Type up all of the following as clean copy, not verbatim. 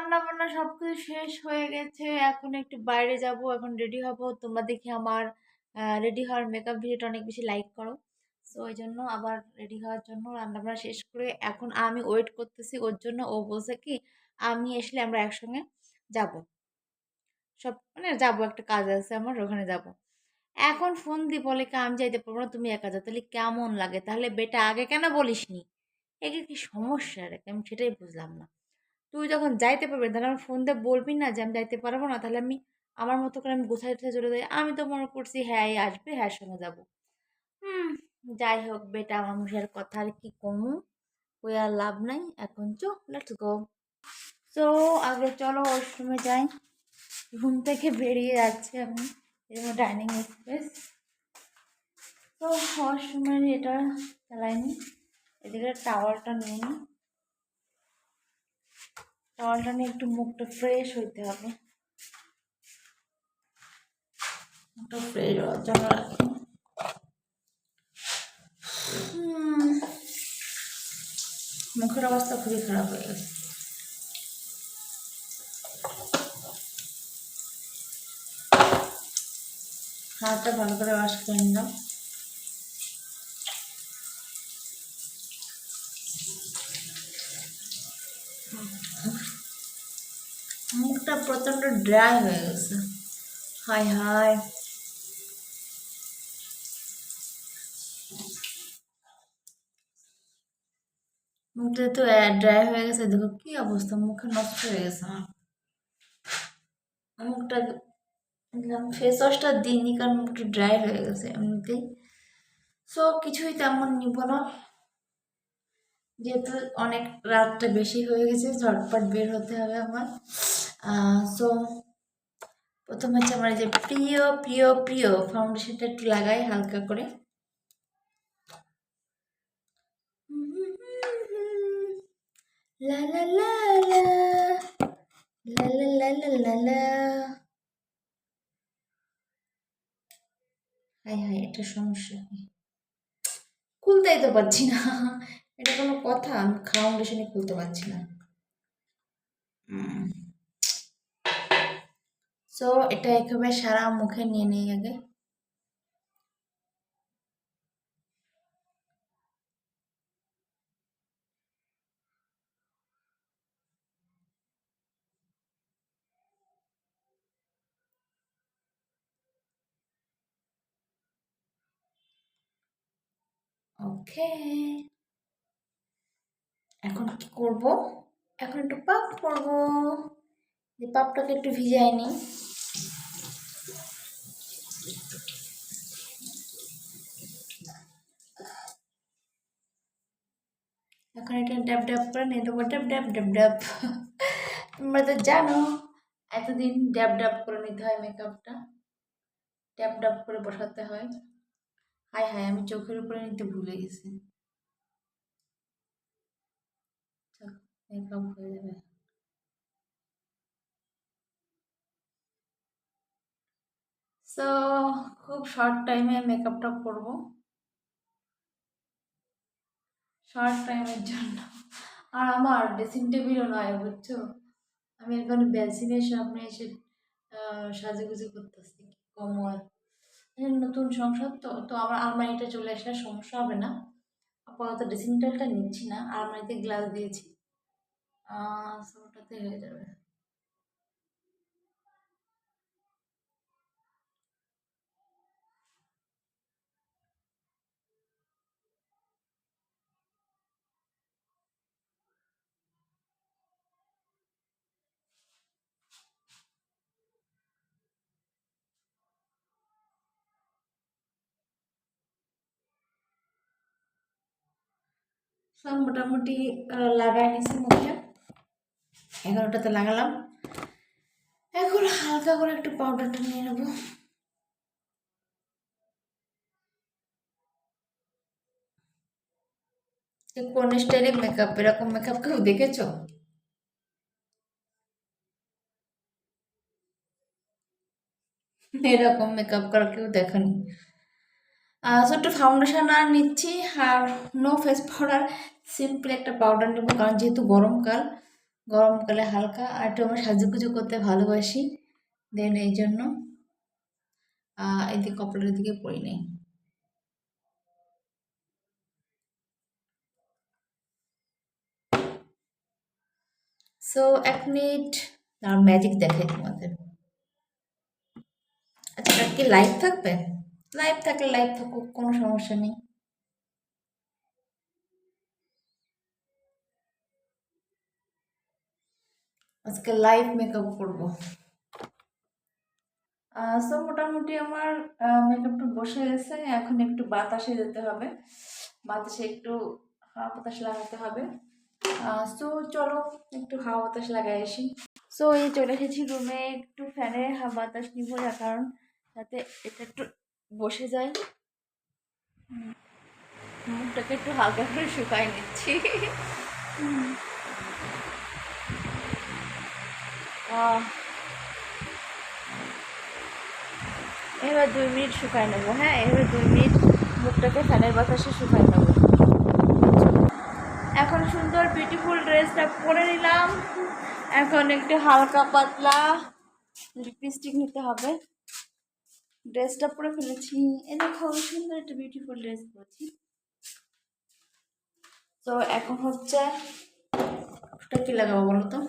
রান্না বান্না সবকিছু শেষ হয়ে গেছে। এখন একটু বাইরে যাব, এখন রেডি হব। তোমরা দেখি আমার রেডি হওয়ার মেকআপ ভিডিওটা অনেক বেশি লাইক করো। সো ওই জন্য আবার রেডি হওয়ার জন্য রান্না বান্না শেষ করে এখন আমি ওয়েট করতেছি ওর জন্য। ও বলছে কি আমি আসলে আমরা একসঙ্গে যাব, সব মানে যাবো, একটা কাজ আছে আমার, ওখানে যাব। এখন ফোন দিয়ে বলে কি আমি যাইতে পারবো না, তুমি একা যাও। তাহলে কেমন লাগে? তাহলে বেটা আগে কেন বলিসনি? একে কি সমস্যা রে? আমি সেটাই বুঝলাম না। তুই যখন যাইতে পারবি না, তাহলে আমার ফোন দিয়ে বলবি না যে আমি যাইতে পারবো না? তাহলে আমি আমার মতো করে আমি গোছায় টোছায় চলে যাই। আমি তো মনে করছি হ্যাঁ এই আসবে, হ্যাঁ সঙ্গে যাবো। হুম, যাই হোক, বেটা মানুষের কথা আর কি কমু, ওই আর লাভ নাই। এখন চো, লেটস গো। তো আগে চলো ওয়াশরুমে যাই। ঘুম থেকে বেরিয়ে যাচ্ছি আমি, এরকম ডাইনিং স্পেস। তো ওয়াশরুমের এটা চালাইনি, এদিকে টাওয়ালটা নিয়ে নিই। টাওয়ালটা নিয়ে একটু মুখটা ফ্রেশ হইতে হবে, মুখটা ফ্রেশ হওয়ার জন্য রাখি। মুখের অবস্থা খুবই খারাপ হয়ে গেছে। হাতটা ভালো করে ওয়াশ করে নিলাম। মুখটা প্রচন্ড ড্রাই হয়ে গেছে। হাই হাই, মুখটা তো ড্রাই হয়ে গেছে। দেখো কি অবস্থা, মুখে নষ্ট হয়ে গেছে আমার মুখটা। ফেস ওয়াশটা দিইনি কারণ মুখটা ড্রাই হয়ে গেছে এমনিতেই। সো কিছুই তেমন নিব না, যেহেতু অনেক রাতটা বেশি হয়ে গেছে, ঝটপট বের হতে হবে আমার। সো প্রথমে হচ্ছে আমার এই যে প্রিয় প্রিয় প্রিয় ফাউন্ডেশনটা একটু লাগাই হালকা করে। লা লা লা লা লা লা লা লা লা লা। হাই হাই, এটা সমস্যা কি? খুলতেই তো পারছি না, এটা কোনো কথা? আমি ফাউন্ডেশনই খুলতে পারছি না। সো এটা একেবারে সারা মুখে নিয়ে নেই আগে। ওকে, এখন কি করব? এখন একটু পাপ করবো। যে পাপটাকে একটু ভিজাই নিই। এখন এটা ড্যাব ড্যাব করে নিয়ে দেবো, ড্যাব ড্যাব ড্যাব ড্যাব। তোমরা তো জানো এতদিন ড্যাব ড্যাব করে নিতে হয় মেকআপটা, ড্যাব ড্যাব করে বসাতে হয়। হাই হাই, আমি চোখের উপরে নিতে ভুলে গেছি। মেকআপ হয়ে যাবে। সো খুব শর্ট টাইমে মেকআপটা করব, শর্ট টাইমের জন্য। আর আমার ড্রেসিং টেবিলও নয়, বুঝছো? আমি এখন বেসিনের সামনে এসে সাজুগুজু করতেছি। কোমর নতুন সংসার তো, তো আমার আলমারিটা চলে আসার সমস্যা হবে না। আপাতত ড্রেসিং টেবিলটা নিচ্ছি না, আলমারিতে গ্লাস দিয়েছি, ওটাতে হয়ে যাবে। সব মোটামুটি লাগাই নিছি মুখে, 11টাতে লাগালাম। এখন হালকা করে একটু পাউডারটা নিয়ে নেবো। কোন স্টাইলে মেকআপ, এরকম মেকআপ কেউ দেখেছো? এরকম মেকআপ করা কেউ দেখেনি। ছোট্ট ফাউন্ডেশন আর নিচ্ছি, আর নো ফেস পাউডার, সিম্পল একটা পাউডার নেবো, কারণ যেহেতু গরমকাল, গরমকালে হালকা আর একটু আমরা সাজুগুজু করতে ভালোবাসি, দেন এই জন্য এদিকে কপালের দিকে পরি নাই। সো 1 মিনিট আর ম্যাজিক দেখাই তোমাদের। আচ্ছা, এটা কি লাইভ থাকবে? লাইভ থাকলে লাইভ থাকুক, কোনো সমস্যা নেই। আজকে লাইভ মেকআপ করবো। সো মোটামুটি আমার মেকআপটা বসে গেছে, এখন একটু বাতাসে যেতে হবে, বাতাসে একটু হাওয়া বাতাস লাগাতে হবে। সো চলো একটু হাওয়া বাতাস লাগাই আসি। সো এই চলে এসেছি রুমে, একটু ফ্যানের হাওয়া বাতাস নিব, যার কারণ যাতে এটা একটু বসে যায়। মুখটাকে একটু হালকা করে শুকাই নিচ্ছি। এবার 2 মিনিট শুকাই নেবো। হ্যাঁ, এবার 2 মিনিট মুখটাকে ফ্যানের বাতাসে শুকাই নেবো। এখন সুন্দর বিউটিফুল ড্রেসটা পরে নিলাম, এখন একটু হালকা পাতলা লিপস্টিক নিতে হবে। ড্রেসটা পরে ফেলেছি, এ দেখো সুন্দর একটা বিউটিফুল ড্রেস পরেছি। তো এখন হচ্ছে ওটা কি লাগাবো বলো তো?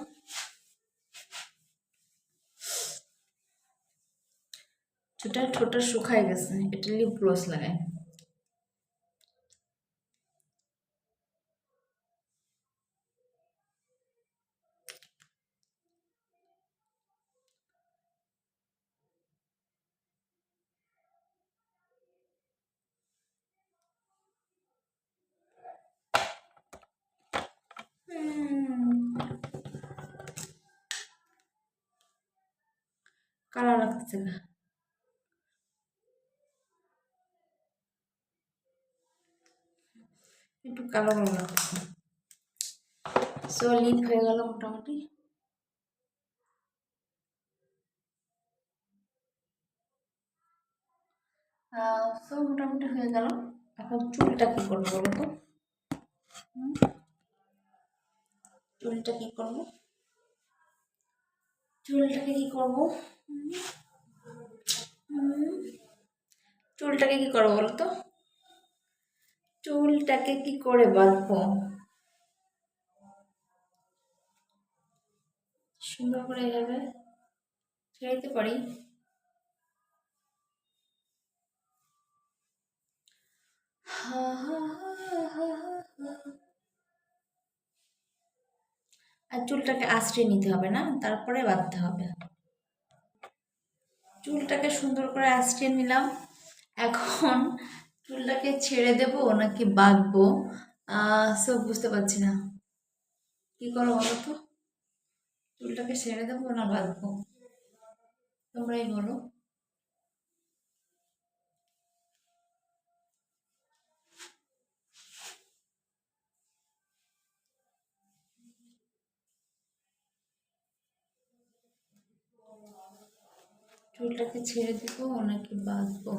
ঠোঁটটা শুকায় গেছে, এটা লিপ গ্লস লাগাই। কালো লাগতেছে না, একটু কালো কালো লাগতেছে। সো লিপ হয়ে গেল মোটামুটি। সো মোটামুটি হয়ে গেল। এখন চুলটা কি করবো বলো তো? চুলটা কি করবো? চুলটাকে কি করবো? চুলটাকে কি করবো বলো তো? চুলটাকে কি করে বাঁধবো সুন্দর করে? এভাবে ছেড়ে পারি। আর চুলটাকে আঁচড়ে নিতে হবে না, তারপরে বাঁধতে হবে। চুলটাকে সুন্দর করে আঁচড়ে নিলাম, এখন চুলটাকে ছেড়ে দেব নাকি বাঁধবো সব বুঝতে পারছি না। কি করো বলো তো? চুলটাকে ছেড়ে দেবো না বাঁধবো, তোমরাই বলো। চুলটাকে ছেড়ে দেবো নাকি বাঁধবো?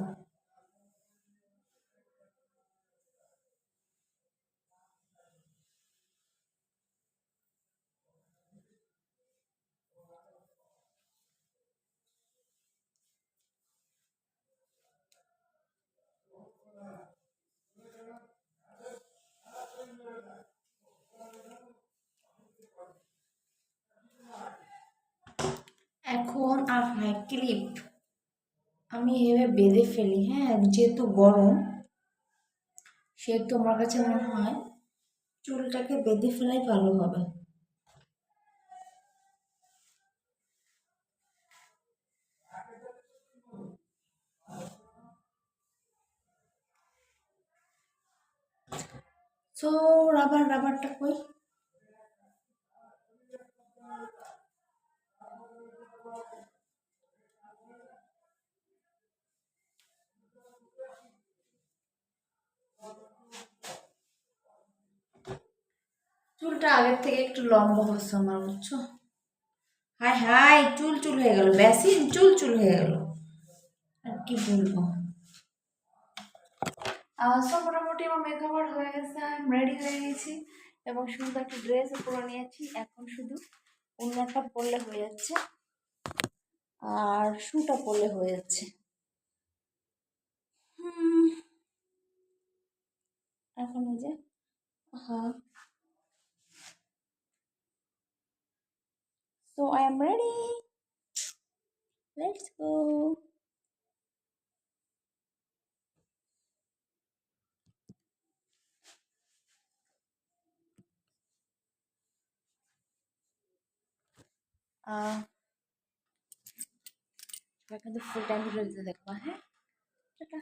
এখন আর হয় ক্লিপ আমি এভাবে বেঁধে ফেলি। হ্যাঁ, যেহেতু গরম সেহেতু আমার কাছে মনে হয় চুলটাকে বেঁধে ফেলাই ভালো হবে। সো রাবারটা কই? চুলটা আগের থেকে একটু লম্বা হচ্ছে আমার, বুঝছো? হাই হাই, চুল চুল হয়ে গেল, বেসিন চুল চুল হয়ে গেল, আর কি বলবো। সো মোটামুটি আমার মেকওভার হয়ে গেছে, আমি রেডি হয়ে গেছি। এবং সুন্দর একটা ড্রেসও পরে নিয়েছি। এখন শুধু ওড়নাটা পরলে হয়ে যাচ্ছে আর শুটা পরলে হয়ে যাচ্ছে। এখন এই যে হ্যাঁ, so I am ready, let's go. সবাই কিন্তু ফুল টাইম ভিডিও দিতে দেখবা, হ্যাঁ? টাটা।